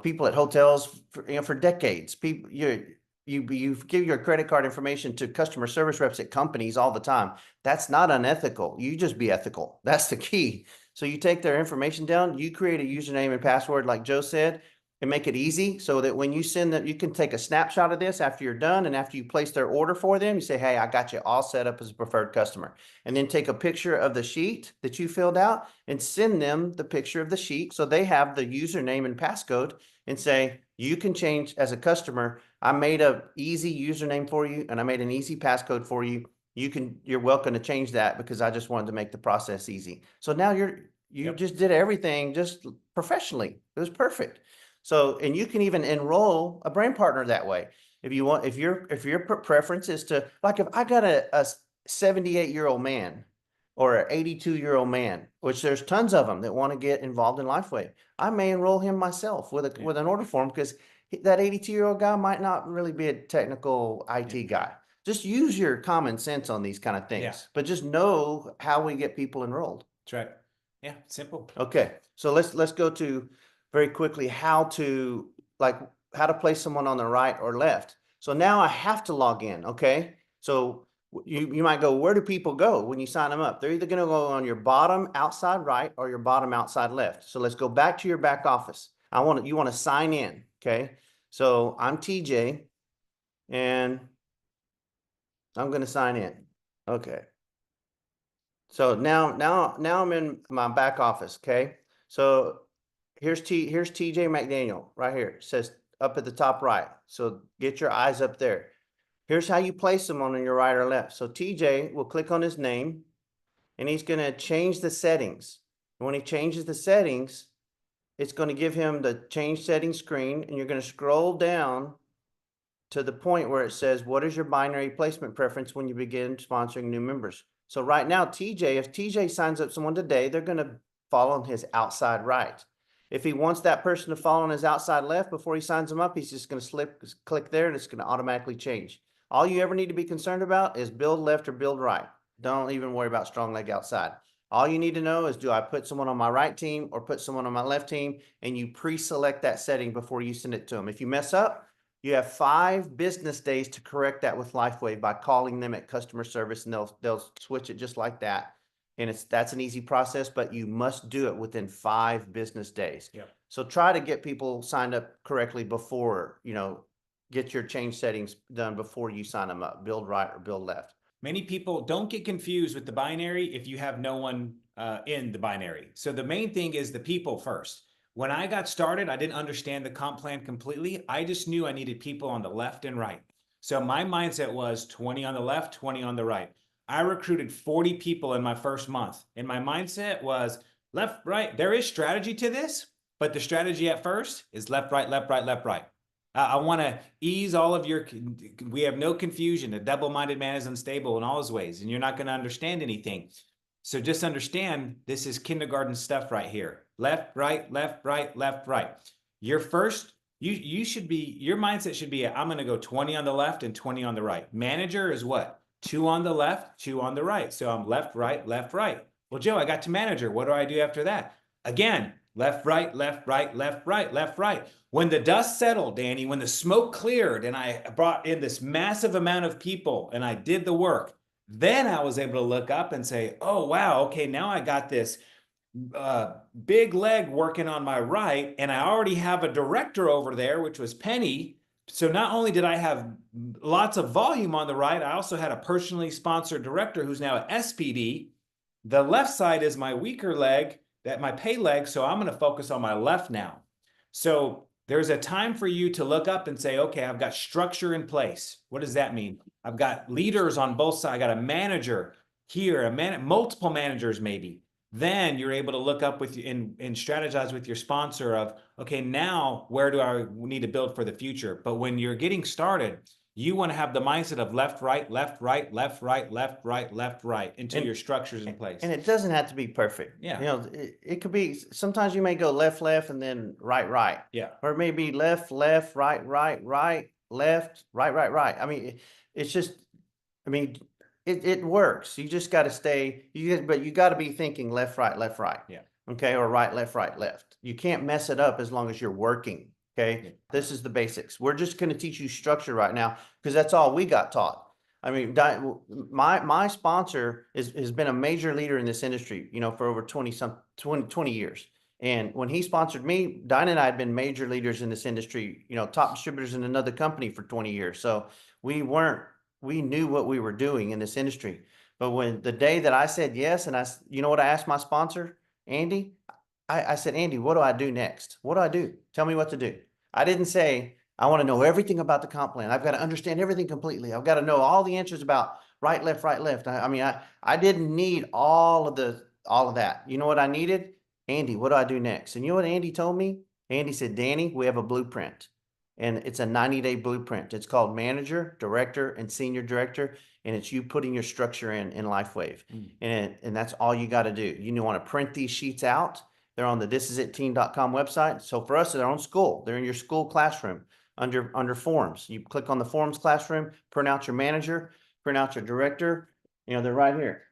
people at hotels for decades. People, you give your credit card information to customer service reps at companies all the time. That's not unethical. You just be ethical. That's the key. So you take their information down, you create a username and password like Joe said, and make it easy so that when you send them, you can take a snapshot of this after you're done. And after you place their order for them, you say, hey, I got you all set up as a preferred customer. And then take a picture of the sheet that you filled out and send them the picture of the sheet. So they have the username and passcode and say, you can change as a customer. I made a easy username for you and I made an easy passcode for you. You're welcome to change that because I just wanted to make the process easy. So now you just did everything just professionally. It was perfect. So, and you can even enroll a brand partner that way. If you want, if your preference is to, like, if I got a 78-year-old man or an 82-year-old man, which there's tons of them that want to get involved in LifeWave, I may enroll him myself with an order form because that 82-year-old guy might not really be a technical IT guy. just use your common sense on these kind of things, Yeah. but just know how we get people enrolled. That's right. Yeah, simple. Okay, so let's go to very quickly how to place someone on the right or left. So now I have to log in, okay? So you might go, where do people go when you sign them up? They're either gonna go on your bottom outside right or your bottom outside left. So let's go back to your back office. You wanna sign in, okay? So I'm TJ and I'm gonna sign in. Okay. So now I'm in my back office, okay? So here's TJ McDaniel right here. It says up at the top right. So get your eyes up there. Here's how you place them on your right or left. So TJ will click on his name and he's gonna change the settings. And when he changes the settings, it's gonna give him the change settings screen, and you're gonna scroll down to the point where it says, what is your binary placement preference when you begin sponsoring new members? So right now, if TJ signs up someone today, they're going to fall on his outside right. If he wants that person to fall on his outside left before he signs them up, he's just going to click there and it's going to automatically change. All you ever need to be concerned about is build left or build right. Don't even worry about strong leg outside. All you need to know is, do I put someone on my right team or put someone on my left team? And you pre-select that setting before you send it to them. If you mess up, you have 5 business days to correct that with LifeWave by calling them at customer service, and they'll switch it just like that. And that's an easy process, but you must do it within 5 business days. Yep. So try to get people signed up correctly before, get your change settings done before you sign them up. Build right or build left. Many people don't get confused with the binary if you have no one in the binary. So the main thing is the people first. When I got started, I didn't understand the comp plan completely. I just knew I needed people on the left and right. So my mindset was 20 on the left, 20 on the right. I recruited 40 people in my first month. And my mindset was left, right. There is strategy to this, but the strategy at first is left, right, left, right, left, right. I want to ease all of we have no confusion. A double-minded man is unstable in all his ways, and you're not going to understand anything. So just understand, this is kindergarten stuff right here. Left, right, left, right, left, right. Your mindset should be, I'm going to go 20 on the left and 20 on the right. Manager is what? 2 on the left, 2 on the right. So I'm left, right, left, right. Well, Joe, I got to manager. What do I do after that? Again, left, right, left, right, left, right, left, right. When the dust settled, Danny, when the smoke cleared and I brought in this massive amount of people and I did the work, then I was able to look up and say, oh, wow, okay, now I got this big leg working on my right, and I already have a director over there, which was Penny. So not only did I have lots of volume on the right, I also had a personally sponsored director who's now at SPD. The left side is my weaker leg, my pay leg, so I'm going to focus on my left now. So there's a time for you to look up and say, okay, I've got structure in place. What does that mean? I've got leaders on both sides. I got a manager here, multiple managers maybe. Then you're able to look up and strategize with your sponsor of, okay, now where do I need to build for the future? But when you're getting started, you want to have the mindset of left, right, left, right, left, right, left, right, left, right until your structure's in place. And it doesn't have to be perfect. Yeah. It could be, sometimes you may go left, left, and then right, right. Yeah. Or it may be left, left, right, right, right, left, right, right, right. I mean, it's just, it works. You just got to but you got to be thinking left, right, left, right. Yeah. Okay. Or right, left. You can't mess it up as long as you're working. Okay. Yeah. This is the basics. We're just going to teach you structure right now because that's all we got taught. I mean, my sponsor has been a major leader in this industry, for over 20 years. And when he sponsored me, Dinah and I had been major leaders in this industry, top distributors in another company for 20 years. So we knew what we were doing in this industry. But when the day that I said yes, and you know what I asked my sponsor, Andy? I said, Andy, what do I do next? What do I do? Tell me what to do. I didn't say, I want to know everything about the comp plan. I've got to understand everything completely. I've got to know all the answers about right, left, right, left. I didn't need all of that. You know what I needed? Andy, what do I do next? And you know what Andy told me? Andy said, Danny, we have a blueprint, and it's a 90-day blueprint. It's called manager, director, and senior director. And it's you putting your structure in LifeWave. And that's all you got to do. You want to print these sheets out. They're on the thisisitteam.com website. So for us, they're on school. They're in your school classroom. under forms. You click on the forms classroom, print out your manager, print out your director. They're right here.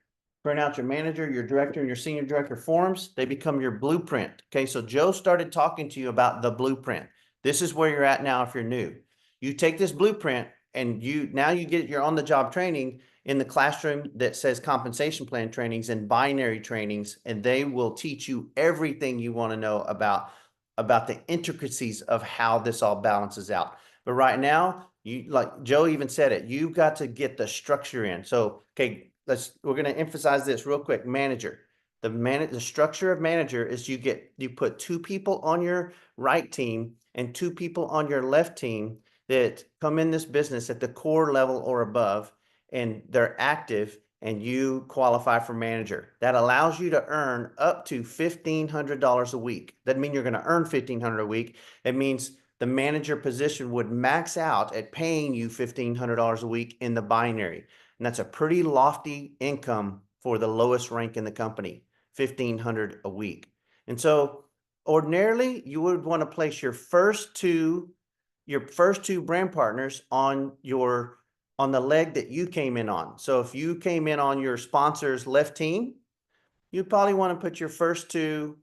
Print out your manager, your director, and your senior director forms. They become your blueprint. Okay, so Joe started talking to you about the blueprint. This is where you're at now if you're new. You take this blueprint and you're on the job training in the classroom that says compensation plan trainings and binary trainings, and they will teach you everything you want to know about the intricacies of how this all balances out. But right now, like Joe even said it, you've got to get the structure in. So, okay, we're going to emphasize this real quick. Manager. The structure of manager is you put 2 people on your right team and 2 people on your left team that come in this business at the core level or above, and they're active, and you qualify for manager. That allows you to earn up to $1,500 a week. Doesn't mean you're going to earn $1,500 a week. It means the manager position would max out at paying you $1,500 a week in the binary. And that's a pretty lofty income for the lowest rank in the company, $1,500 a week. And so ordinarily you would want to place your first two brand partners on the leg that you came in on. So if you came in on your sponsor's left team, you probably want to put your first two,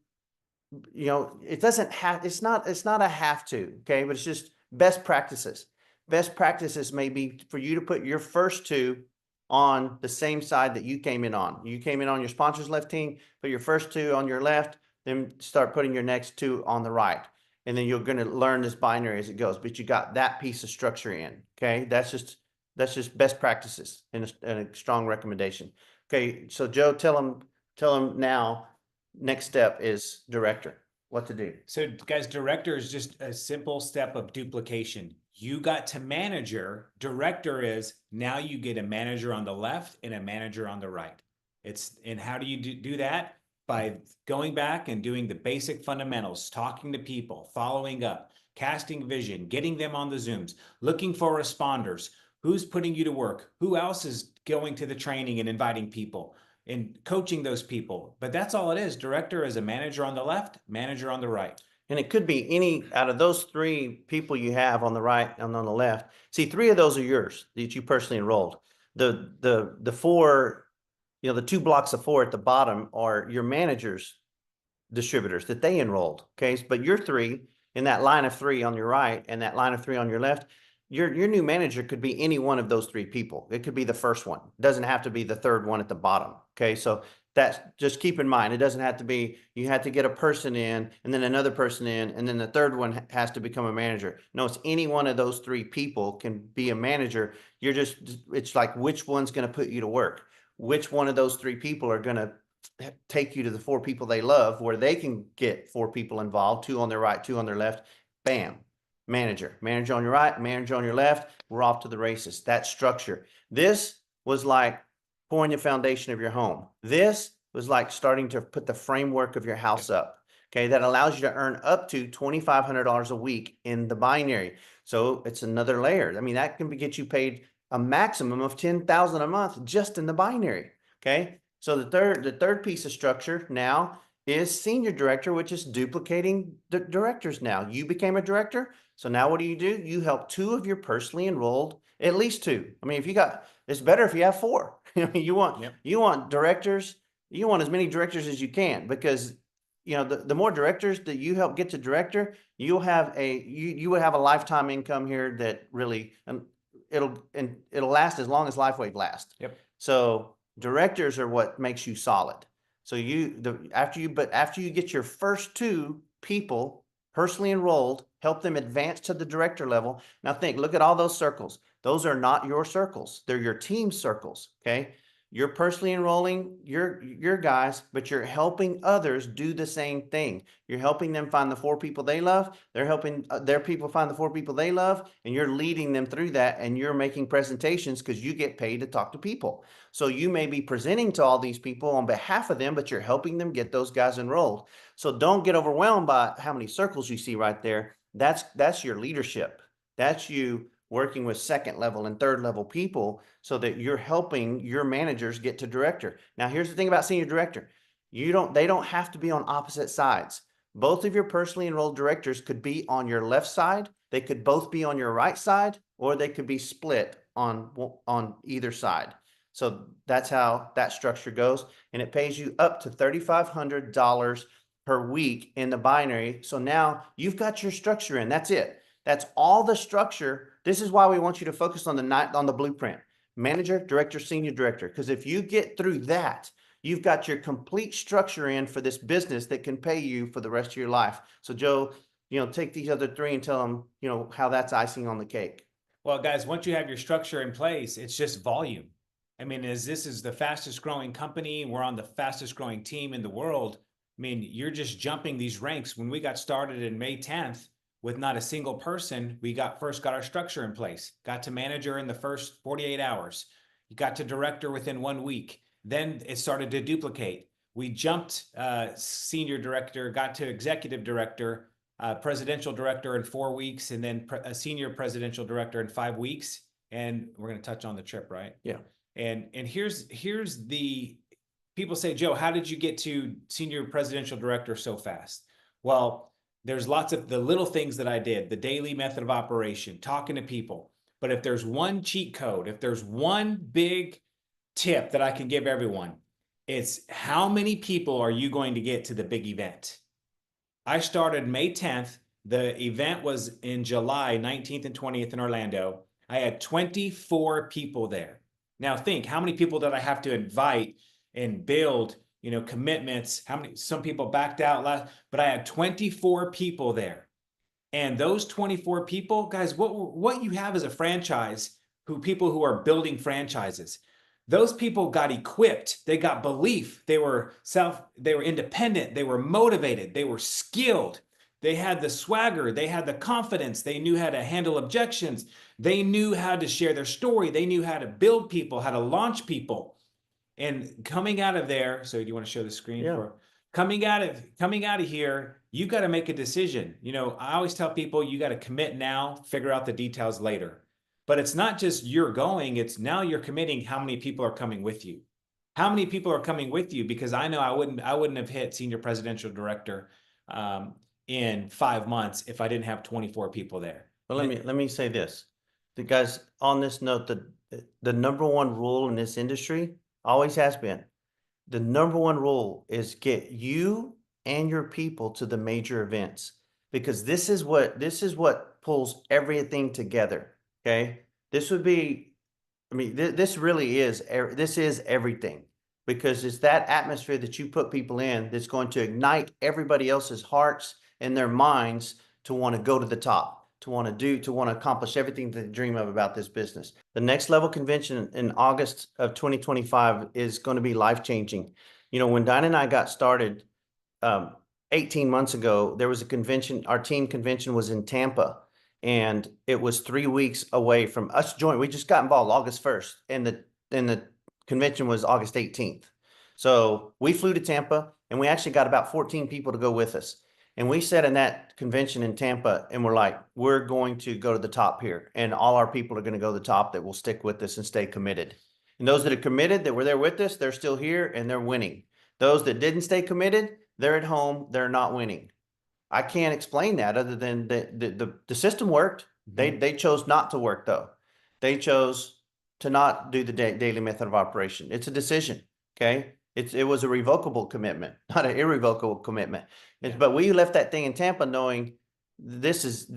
it's not a have to, okay, but it's just best practices. Best practices may be for you to put your first two on the same side that you came in on. You came in on your sponsor's left team, put your first two on your left, then start putting your next two on the right. And then you're going to learn this binary as it goes, but you got that piece of structure in, okay? That's just best practices and a strong recommendation. Okay, so Joe, tell them now, next step is director, what to do. So guys, director is just a simple step of duplication. You got to manager. Director is now you get a manager on the left and a manager on the right. And how do you do that? By going back and doing the basic fundamentals, talking to people, following up, casting vision, getting them on the Zooms, looking for responders, who's putting you to work, who else is going to the training and inviting people and coaching those people. But that's all it is. Director is a manager on the left, manager on the right. And it could be any out of those 3 people you have on the right and on the left. See, 3 of those are yours that you personally enrolled. The 4, the 2 blocks of 4 at the bottom are your manager's distributors that they enrolled. Okay, but your 3 in that line of 3 on your right and that line of 3 on your left, your new manager could be any one of those 3 people. It could be the first one. It doesn't have to be the third one at the bottom. Okay, so that's just keep in mind. It doesn't have to be you have to get a person in and then another person in and then the third one has to become a manager. No, it's any one of those 3 people can be a manager. It's like which one's going to put you to work. Which one of those 3 people are going to take you to the 4 people they love where they can get 4 people involved, 2 on their right, 2 on their left. Bam. Manager on your right, manager on your left. We're off to the races. That structure. This was like pouring the foundation of your home. This was like starting to put the framework of your house up. Okay, that allows you to earn up to $2,500 a week in the binary. So it's another layer. I mean, that can get you paid a maximum of $10,000 a month just in the binary. Okay, so the third piece of structure now is senior director, which is duplicating the directors. Now you became a director. So now what do? You help 2 of your personally enrolled, at least 2. I mean, it's better if you have 4. I mean, you want directors, you want as many directors as you can, because the more directors that you help get to director, you will have a lifetime income here that really, it'll last as long as LifeWave lasts. Yep. So directors are what makes you solid. So after you get your first 2 people personally enrolled, help them advance to the director level. Now look at all those circles. Those are not your circles. They're your team circles. Okay. You're personally enrolling your guys, but you're helping others do the same thing. You're helping them find the 4 people they love. They're helping their people find the 4 people they love, and you're leading them through that, and you're making presentations because you get paid to talk to people. So you may be presenting to all these people on behalf of them, but you're helping them get those guys enrolled. So don't get overwhelmed by how many circles you see right there. That's your leadership. That's you working with 2nd level and 3rd level people so that you're helping your managers get to director. Now, here's the thing about senior director. They don't have to be on opposite sides. both of your personally enrolled directors could be on your left side. They could both be on your right side, or they could be split on either side. So that's how that structure goes. And it pays you up to $3,500 per week in the binary. So now you've got your structure in. That's it. That's all the structure. This is why we want you to focus on the blueprint. Manager, director, senior director. Because if you get through that, you've got your complete structure in for this business that can pay you for the rest of your life. So Joe, take these other three and tell them, how that's icing on the cake. Well, guys, once you have your structure in place, it's just volume. I mean, as this is the fastest growing company, we're on the fastest growing team in the world. I mean, you're just jumping these ranks. When we got started in May 10th with not a single person, we first got our structure in place, got to manager in the first 48 hours. You got to director within 1 week. Then it started to duplicate. We jumped senior director, got to executive director, presidential director in 4 weeks, and then a senior presidential director in 5 weeks. And we're going to touch on the trip, right? Yeah. And here's the people say, Joe, how did you get to senior presidential director so fast? Well, there's lots of the little things that I did, the daily method of operation, talking to people. But if there's one cheat code, if there's one big tip that I can give everyone, it's how many people are you going to get to the big event? I started May 10th. The event was in July 19th and 20th in Orlando. I had 24 people there. Now think, how many people did I have to invite and build, commitments? Some people backed out but I had 24 people there. And those 24 people, guys, what you have is a franchise, people who are building franchises. Those people got equipped. They got belief. They were independent. They were motivated. They were skilled. They had the swagger. They had the confidence. They knew how to handle objections. They knew how to share their story. They knew how to build people, how to launch people. And coming out of there, so do you want to show the screen? Yeah. For coming out of here, you got to make a decision. I always tell people you got to commit now, figure out the details later. But it's not just you're going, it's now you're committing how many people are coming with you. How many people are coming with you? Because I know I wouldn't have hit senior presidential director in 5 months if I didn't have 24 people there. Well, let me say this. The guys, on this note, the number one rule in this industry always has been, the number one rule is get you and your people to the major events, because this is what pulls everything together. Okay, this really is everything, because it's that atmosphere that you put people in that's going to ignite everybody else's hearts and their minds to want to go to the top, to want to accomplish everything they dream of about this business. The Next Level convention in August of 2025 is going to be life-changing. When Dinah and I got started 18 months ago, there was a convention. Our team convention was in Tampa. And it was 3 weeks away from us joining. We just got involved August 1st, and the convention was August 18th. So we flew to Tampa, and we actually got about 14 people to go with us. And we sat in that convention in Tampa, and we're like, we're going to go to the top here, and all our people are going to go to the top that will stick with us and stay committed. And those that are committed, that were there with us, they're still here and they're winning. Those that didn't stay committed, they're at home, they're not winning. I can't explain that other than the system worked. They chose not to work, though. They chose to not do the daily method of operation. It's a decision. Okay. It was a revocable commitment, not an irrevocable commitment. Yeah. But we left that thing in Tampa knowing this is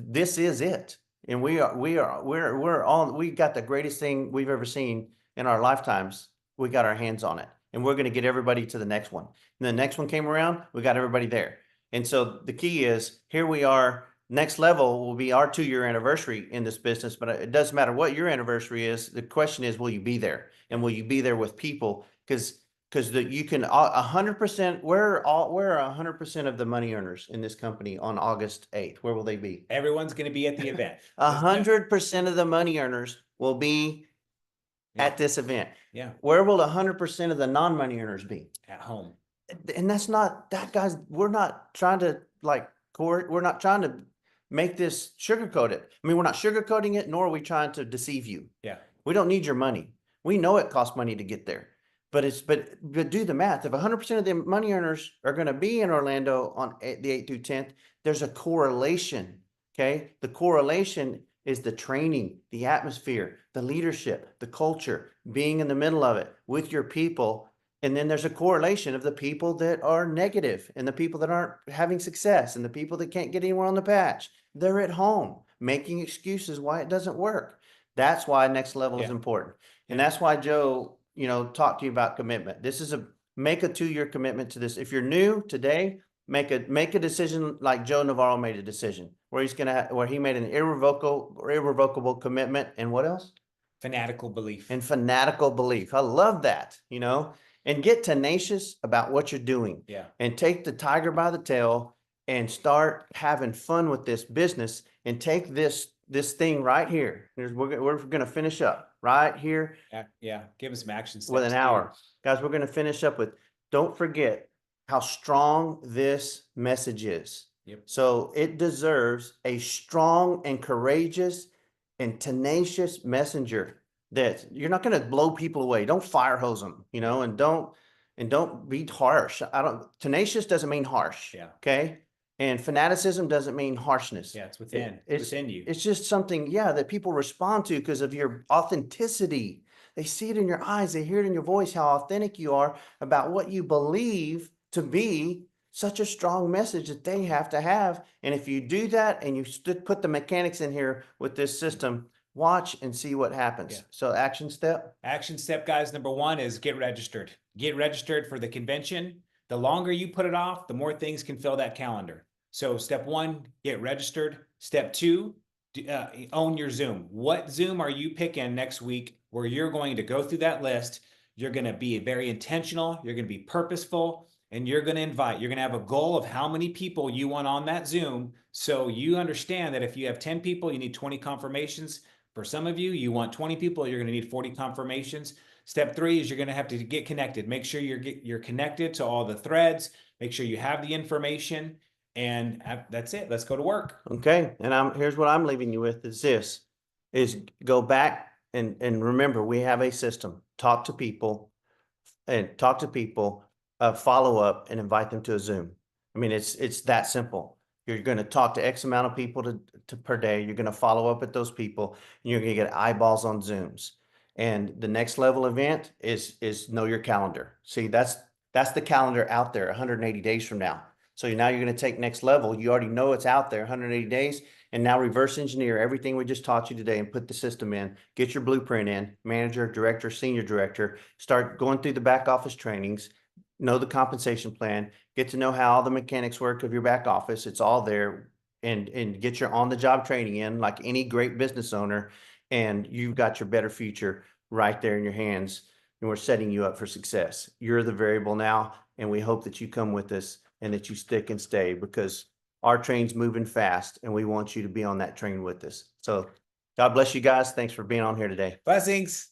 it. And we got the greatest thing we've ever seen in our lifetimes. We got our hands on it, and we're going to get everybody to the next one. And the next one came around, we got everybody there. And so the key is, here we are. Next Level will be our 2-year anniversary in this business, but it doesn't matter what your anniversary is. The question is, will you be there? And will you be there with people? Because you can 100%. Where are 100% of the money earners in this company on August 8th? Where will they be? Everyone's going to be at the event. 100% of the money earners will be at this event. Yeah. Where will 100% of the non-money earners be? At home. And that's not that, guys. We're not trying to we're not trying to make this sugarcoat it. I mean, we're not sugarcoating it, nor are we trying to deceive you. Yeah. We don't need your money. We know it costs money to get there, but do the math. If 100% of the money earners are going to be in Orlando on the 8th through 10th, there's a correlation. Okay. The correlation is the training, the atmosphere, the leadership, the culture, being in the middle of it with your people. And then there's a correlation of the people that are negative and the people that aren't having success and the people that can't get anywhere on the patch. They're at home making excuses why it doesn't work. That's why next level is Yeah. important. And Yeah. that's why Joe, talked to you about commitment. This is make a 2-year commitment to this. If you're new today, make a decision like Joe Navarro made a decision where where he made an irrevocable commitment. And what else? Fanatical belief. And fanatical belief. I love that, and get tenacious about what you're doing. Yeah. And take the tiger by the tail and start having fun with this business and take this thing right here. We're going to finish up right here Yeah. Give us some action steps. with an hour. Guys, we're going to finish up with, don't forget how strong this message is. Yep. So it deserves a strong and courageous and tenacious messenger that you're not going to blow people away. Don't fire hose them, and don't be harsh. Tenacious doesn't mean harsh. Yeah. Okay. And fanaticism doesn't mean harshness. Yeah. It's within. It's within you. It's just something, that people respond to because of your authenticity. They see it in your eyes. They hear it in your voice, how authentic you are about what you believe to be such a strong message that they have to have. And if you do that and you put the mechanics in here with this system, watch and see what happens. Yeah. So action step. Action step, guys. Number 1 is get registered. Get registered for the convention. The longer you put it off, the more things can fill that calendar. So step 1, get registered. Step 2, own your Zoom. What Zoom are you picking next week where you're going to go through that list? You're going to be very intentional. You're going to be purposeful. And you're going to you're going to have a goal of how many people you want on that Zoom. So you understand that if you have 10 people, you need 20 confirmations. For some of you, you want 20 people, you're going to need 40 confirmations. Step 3 is you're going to have to get connected. Make sure you're connected to all the threads. Make sure you have the information. And that's it. Let's go to work. Okay. And here's what I'm leaving you with is go back and remember, we have a system. Talk to people, follow up and invite them to a Zoom. I mean, it's that simple. You're going to talk to X amount of people per day. You're going to follow up with those people and you're going to get eyeballs on Zooms. And the next level event is know your calendar. See, that's the calendar out there 180 days from now. So now you're going to take next level. You already know it's out there 180 days. And now reverse engineer everything we just taught you today and put the system in. Get your blueprint in, manager, director, senior director. Start going through the back office trainings. Know the compensation plan. Get to know how all the mechanics work of your back office. It's all there. And get your on-the-job training in like any great business owner. And you've got your better future right there in your hands. And we're setting you up for success. You're the variable now. And we hope that you come with us and that you stick and stay because our train's moving fast and we want you to be on that train with us. So God bless you guys. Thanks for being on here today. Blessings.